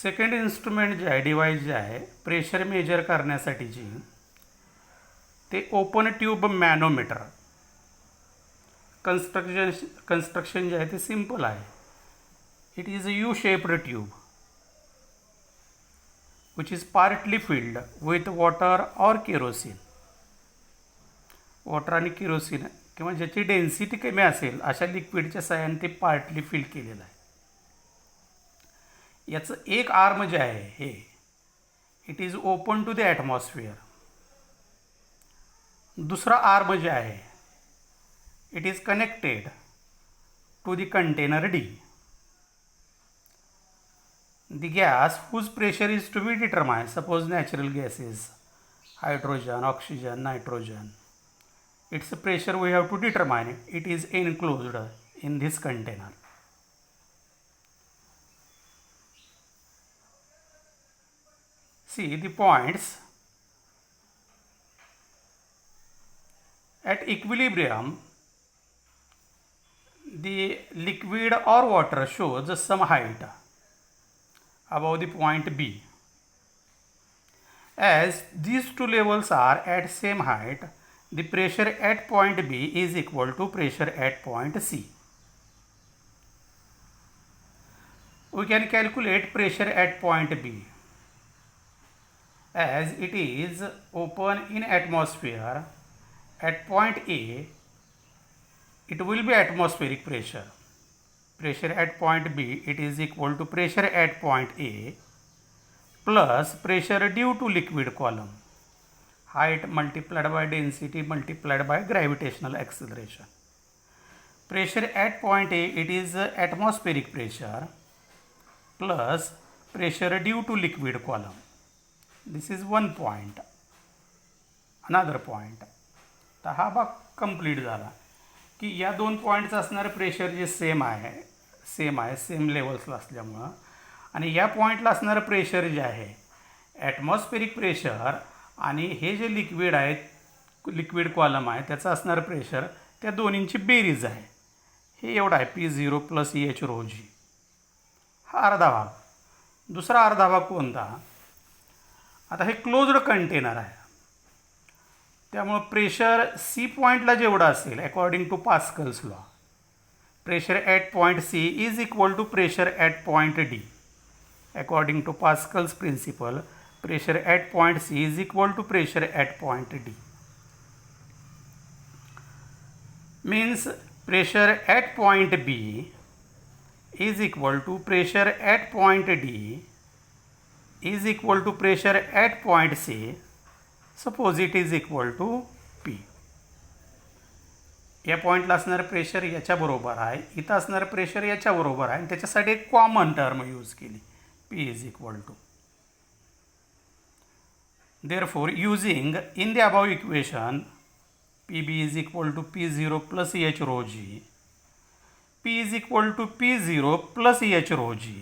Second instrument जे आहे, device जे आहे प्रेशर मेजर करण्यासाठीची, ते ओपन ट्यूब मॅनोमीटर. कन्स्ट्रक्शन जे आहे ते सिम्पल आहे. It is a U shaped tube which is partly filled with water or kerosene. Water आणि केरोसिन किंवा ज्याची डेन्सिटी कमी असेल अशा लिक्विडच्या साह्याने ते पार्टली फिल केलेलं आहे. याचं एक आर्म जे आहे हे it is open to the atmosphere. दुसरा आर्म जे आहे it is connected to the container D. The gas whose pressure is to be determined, suppose natural gases, hydrogen, oxygen, nitrogen, its pressure we have to determine. It is enclosed in this container. See the points. At equilibrium, the liquid or water shows some height above the point B. As these two levels are at same height, the pressure at point B is equal to pressure at point C. We can calculate pressure at point B. As it is open in atmosphere, at point A, it will be atmospheric pressure. Pressure at point B, it is equal to pressure at point A plus pressure due to liquid column, height multiplied by density multiplied by gravitational acceleration. Pressure at point A, it is atmospheric pressure plus pressure due to liquid column. This is one point. Another point. तर हा भाग complete झाला की या दोन points असणारं pressure जे same आहे सेम लेवल्सला असल्यामुळं, आणि या पॉईंटला असणारं प्रेशर जे आहे ॲटमॉस्फेरिक प्रेशर, आणि हे जे लिक्विड आहे लिक्विड कॉलम आहे त्याचं असणारं प्रेशर, त्या दोन्हींची बेरीज आहे. हे एवढं आहे P0 plus EH rho g. हा अर्धा भाग. दुसरा अर्धा भाग कोणता? आता हे क्लोज्ड कंटेनर आहे त्यामुळं प्रेशर सी पॉईंटला जेवढं असेल according to Pascal's law, pressure at point C is equal to pressure at point D. According to Pascal's principle, pressure at point C is equal to pressure at point D. Means pressure at point B is equal to pressure at point D is equal to pressure at point C. Suppose it is equal to P. या पॉईंटला असणारं pressure याच्याबरोबर आहे, इथं असणारं pressure याच्याबरोबर आहे, आणि त्याच्यासाठी एक कॉमन टर्म यूज केली, P is equal to. Therefore using in the above equation PB is equal to P0 plus EH rho g, P is equal to P0 plus EH rho g.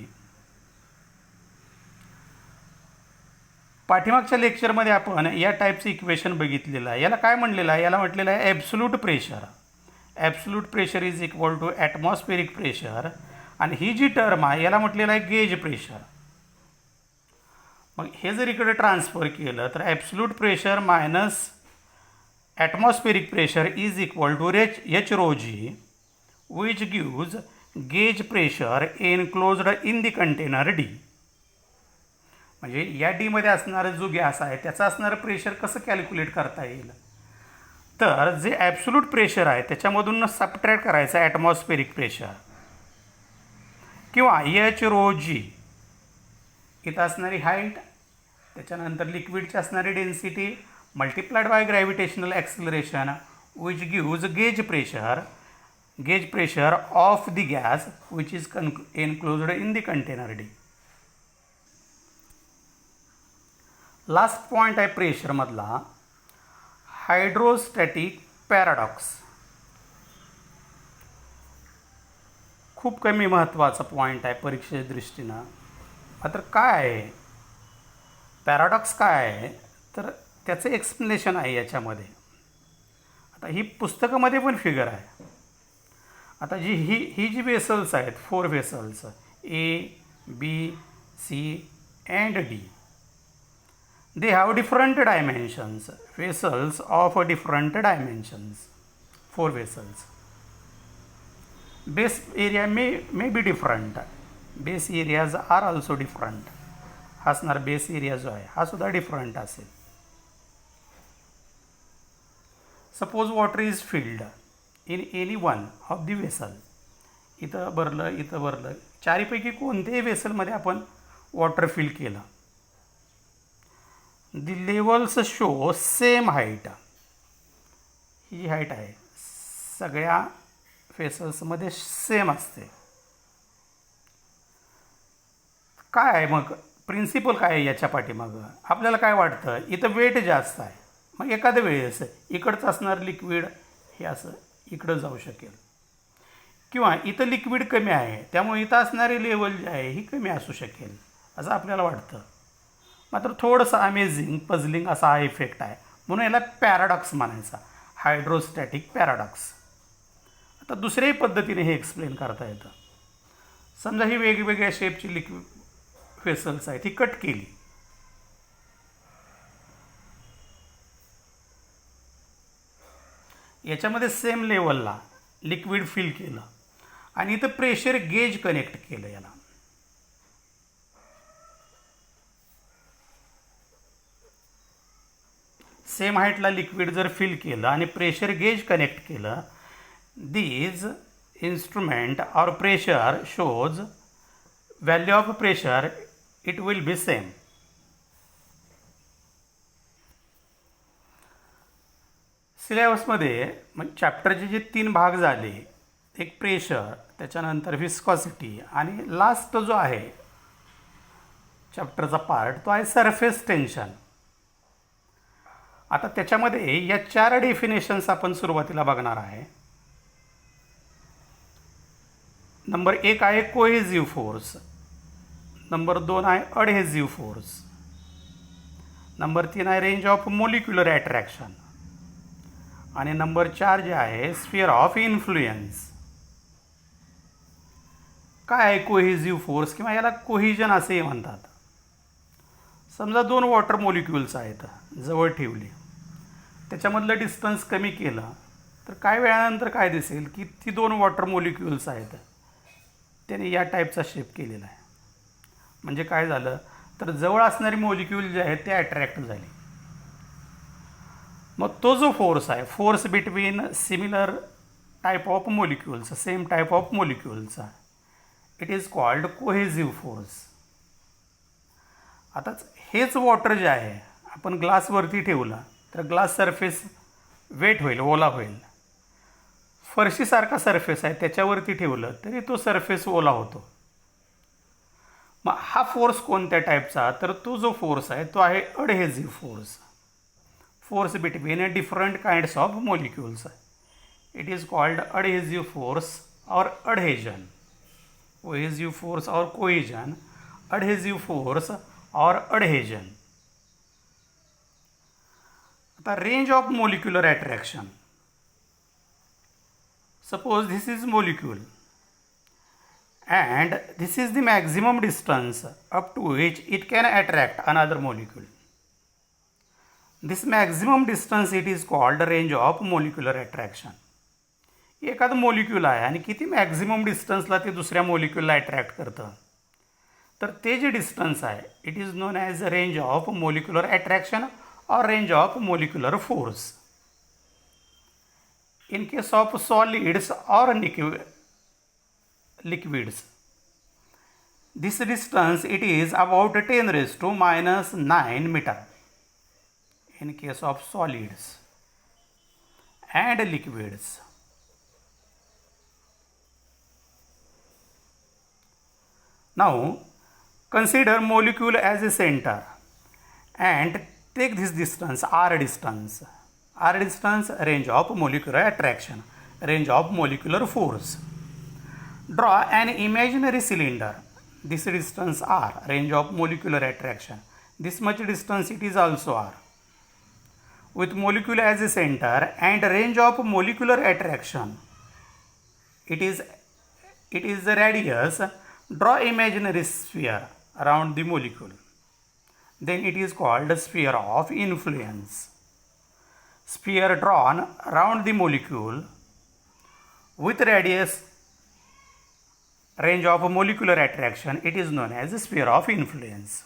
पाठीमागच्या लेक्चरमध्ये आपण या टाईपचं equation बघितलेलं आहे. याला काय म्हणलेलं आहे? याला म्हटलेलं आहे absolute pressure. Absolute pressure is equal to atmospheric pressure, आणि ही जी टर्म आहे याला म्हटलेलं आहे गेज प्रेशर. मग हे जर इकडे ट्रान्सफर केलं तर absolute pressure minus atmospheric pressure is equal to H rho g, which gives gauge pressure enclosed in the container D. म्हणजे या डीमध्ये असणारा जो गॅस आहे त्याचं असणारं प्रेशर कसं कॅल्क्युलेट करता येईल? तर जे ॲब्सोल्यूट प्रेशर आहे त्याच्यामधून सबट्रॅक्ट करायचं ॲटमॉस्फेरिक प्रेशर, किंवा H rho g इथं असणारी हाईट, त्याच्यानंतर लिक्विडची असणारी density multiplied by gravitational acceleration, which gives gauge pressure of the gas which is enclosed in the container D. Last point आहे प्रेशरमधला हायड्रोस्टॅटिक पॅराडॉक्स. खूप कमी महत्त्वाचा पॉईंट आहे परीक्षेच्या दृष्टीनं. मात्र काय आहे पॅराडॉक्स काय आहे तर त्याचं एक्सप्लेनेशन आहे याच्यामध्ये. आता ही पुस्तकामध्ये पण फिगर आहे. आता ही जी वेसल्स आहेत 4 vessels A, B, C and D. They have different dimensions, vessels of different dimensions, 4 vessels. Base area may be different, base areas are also different. हा असणार बेस एरिया जो आहे हा सुद्धा डिफरंट असेल. Suppose water is filled in any one of the vessel. इथं भरलं चारीपैकी कोणत्याही वेसलमध्ये आपण वॉटर फिल केलं. दी लेवल्स शो सेम हाईट. ही हाईट आहे सगळ्या वेसल्समध्ये सेम असते. काय आहे मग प्रिन्सिपल काय आहे याच्या पाठीमागं? आपल्याला काय वाटतं इथं वेट जास्त आहे, मग एखाद्या वेळेस इकडचं असणार लिक्विड हे असं इकडं जाऊ शकेल, किंवा इथं लिक्विड कमी आहे त्यामुळे इथं असणारी लेवल जी आहे ही कमी असू शकेल असं आपल्याला वाटतं. मात्र थोडंसं अमेझिंग पझलिंग असा हा इफेक्ट आहे, म्हणून याला पॅराडॉक्स म्हणायचा, हायड्रोस्टॅटिक पॅराडॉक्स. आता दुसऱ्याही पद्धतीने हे एक्सप्लेन करता येतं. समजा ही वेगवेगळ्या शेपची लिक्विड वेसल्स आहेत, ही कट केली. याच्यामध्ये सेम लेवलला लिक्विड फिल केलं आणि इथं प्रेशर गेज कनेक्ट केलं. याला सेम हाईटला लिक्विड जर फिल केलं आणि प्रेशर गेज कनेक्ट केलं, these instrument or pressure shows value of pressure it will be same. सिलेबसमध्ये मग चॅप्टरचे जे 3 भाग झाले, एक प्रेशर, त्याच्यानंतर विस्कॉसिटी आणि लास्ट जो आहे चॅप्टरचा पार्ट तो आहे सरफेस टेन्शन. आता त्याच्यामध्ये या 4 डेफिनेशन्स आपण सुरुवातीला बघणार आहे. नंबर 1 आहे कोहेसिव्ह फोर्स, नंबर 2 आहे अडहेसिव्ह फोर्स, नंबर 3 आहे रेंज ऑफ मोलिक्युलर अट्रॅक्शन आणि नंबर 4 जे आहे स्फिअर ऑफ इन्फ्लुएन्स. काय आहे कोहेसिव्ह फोर्स किंवा याला कोहिजन असेही म्हणतात. समजा 2 वॉटर मोलिक्युल्स आहेत, जवळ ठेवली, त्याच्यामधलं डिस्टन्स कमी केलं तर काय वेळानंतर काय दिसेल की ती 2 वॉटर मोलिक्युल्स आहेत त्याने या टाईपचा शेप केलेला आहे. म्हणजे काय झालं तर जवळ असणारी मोलिक्यूल जे आहेत ते अट्रॅक्ट झाली. मग तो जो फोर्स आहे, force between similar type of molecules, same type of मोलिक्युल्सचा, it is called cohesive force. आताच हेच वॉटर जे आहे आपण ग्लासवरती ठेवलं तर ग्लास सरफेस वेट होईल, ओला होईल. फरशीसारखा सरफेस आहे त्याच्यावरती ठेवलं तरी तो सरफेस ओला होतो. मग हा फोर्स कोणत्या टाईपचा, तर तो जो फोर्स आहे तो आहे adhesive force, force between different kinds of molecules. It is called adhesive force और अडहेजन. कोहेसिव्ह फोर्स और कोहिजन, अडहेसिव्ह फोर्स और अडहेजन. आता range of molecular attraction. Suppose this is molecule and this is the maximum distance up to which it can attract another molecule. This maximum distance it is called range of molecular attraction. एखादं molecule आहे आणि किती maximum डिस्टन्सला ते दुसऱ्या मोलिक्यूलला attract करतं तर ते जे डिस्टन्स आहे it is known as range of molecular attraction और range of molecular force. In case of solids or liquids, this distance it is about 10 raised to minus 9 meter. In case of solids and liquids. Now consider molecule as a center and take this distance r distance. R distance, range of molecular attraction, range of molecular force. Draw an imaginary cylinder. This distance R, range of molecular attraction. This much distance it is also R. With molecule as a center and range of molecular attraction, it is the radius. Draw imaginary sphere around the molecule, then it is called a sphere of influence. Sphere drawn around the molecule with radius range of molecular attraction, it is known as a sphere of influence.